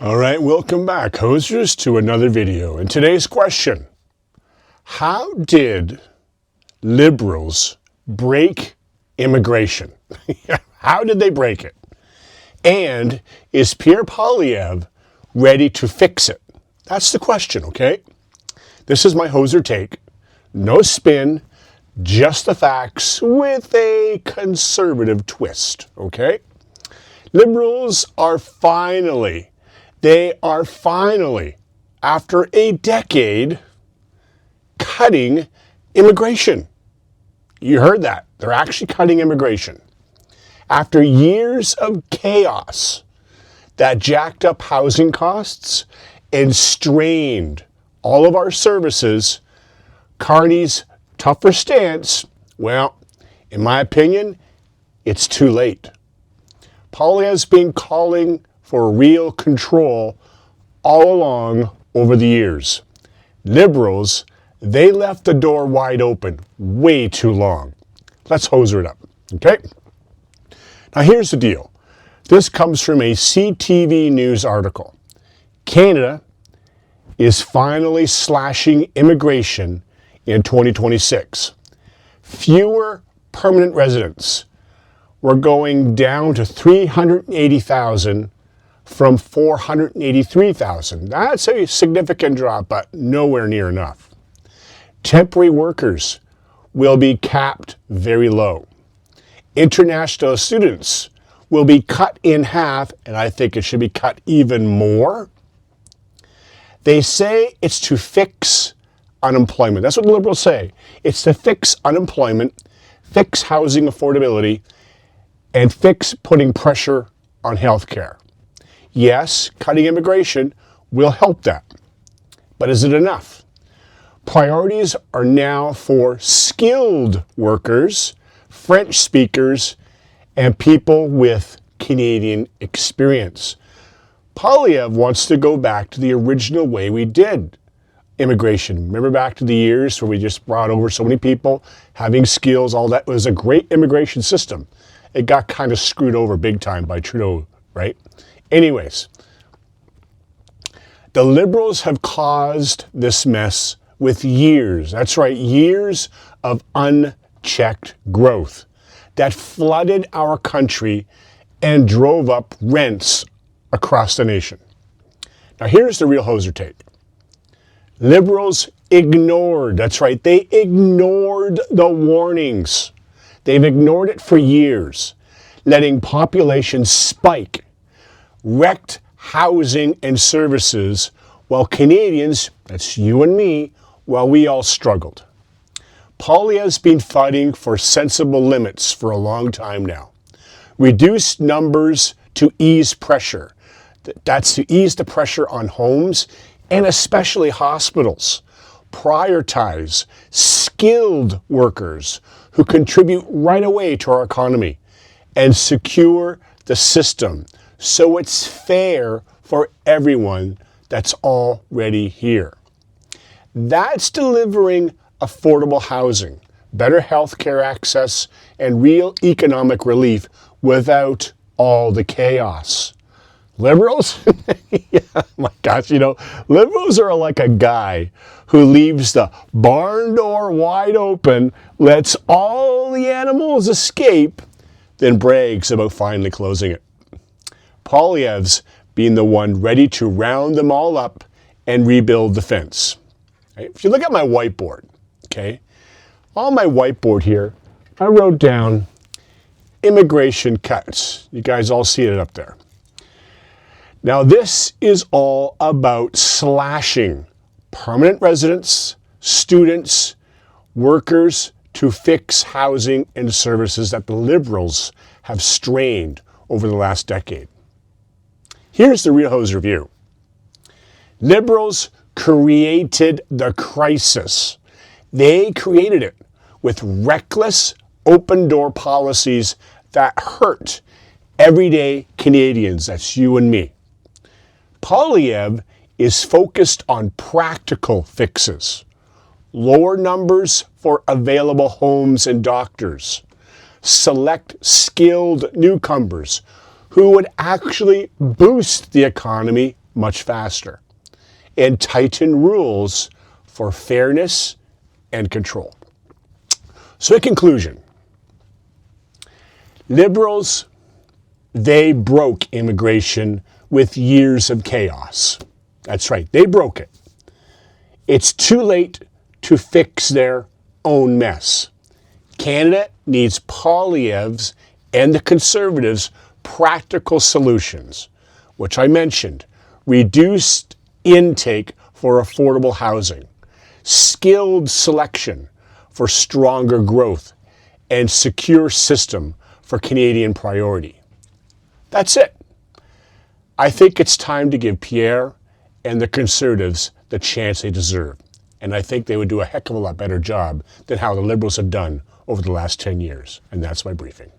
All right, welcome back, hosers, to another video. And today's question: how did liberals break immigration? How did they break it? And is Pierre Poilievre ready to fix it? That's the question, okay? This is my hoser take. No spin, just the facts with a conservative twist, okay? Liberals are finally, after a decade, cutting immigration. You heard that. They're actually cutting immigration. After years of chaos that jacked up housing costs and strained all of our services, Carney's tougher stance, well, in my opinion, it's too late. Poilievre's been calling for real control all along over the years. Liberals, they left the door wide open way too long. Let's hoser it up, okay? Now here's the deal. This comes from a CTV News article. Canada is finally slashing immigration in 2026. Fewer permanent residents. We're going down to 380,000 from 483,000. That's a significant drop, but nowhere near enough. Temporary workers will be capped very low. International students will be cut in half, and I think it should be cut even more. They say it's to fix unemployment. That's what the Liberals say. It's to fix unemployment, fix housing affordability, and fix putting pressure on healthcare. Yes, cutting immigration will help that. But is it enough? Priorities are now for skilled workers, French speakers, and people with Canadian experience. Poilievre wants to go back to the original way we did immigration. Remember back to the years where we just brought over so many people, having skills, all that. It was a great immigration system. It got kind of screwed over big time by Trudeau, right? Anyways, the Liberals have caused this mess with years, that's right, years of unchecked growth that flooded our country and drove up rents across the nation. Now here's the real hoser take. Liberals ignored, that's right, they ignored the warnings. They've ignored it for years, letting population spike, wrecked housing and services, while Canadians, that's you and me, while we all struggled. Poilievre's been fighting for sensible limits for a long time now. Reduce numbers to ease pressure. That's to ease the pressure on homes and especially hospitals. Prioritize skilled workers who contribute right away to our economy and secure the system so it's fair for everyone that's already here. That's delivering affordable housing, better healthcare access, and real economic relief without all the chaos. Liberals? Yeah, my gosh, liberals are like a guy who leaves the barn door wide open, lets all the animals escape, then brags about finally closing it. Poilievre's being the one ready to round them all up and rebuild the fence. Okay? If you look at my whiteboard, okay, on my whiteboard here, I wrote down immigration cuts. You guys all see it up there. Now this is all about slashing permanent residents, students, workers to fix housing and services that the Liberals have strained over the last decade. Here's the real hoser view. Liberals created the crisis. They created it with reckless open-door policies that hurt everyday Canadians. That's you and me. Poilievre is focused on practical fixes. Lower numbers for available homes and doctors. Select skilled newcomers who would actually boost the economy much faster and tighten rules for fairness and control. So in conclusion, liberals, they broke immigration with years of chaos. That's right, they broke it. It's too late to fix their own mess. Canada needs Poilievre's and the Conservatives' practical solutions, which I mentioned: reduced intake for affordable housing, skilled selection for stronger growth, and secure system for Canadian priority. That's it. I think it's time to give Pierre and the Conservatives the chance they deserve. And I think they would do a heck of a lot better job than how the Liberals have done over the last 10 years. And that's my briefing.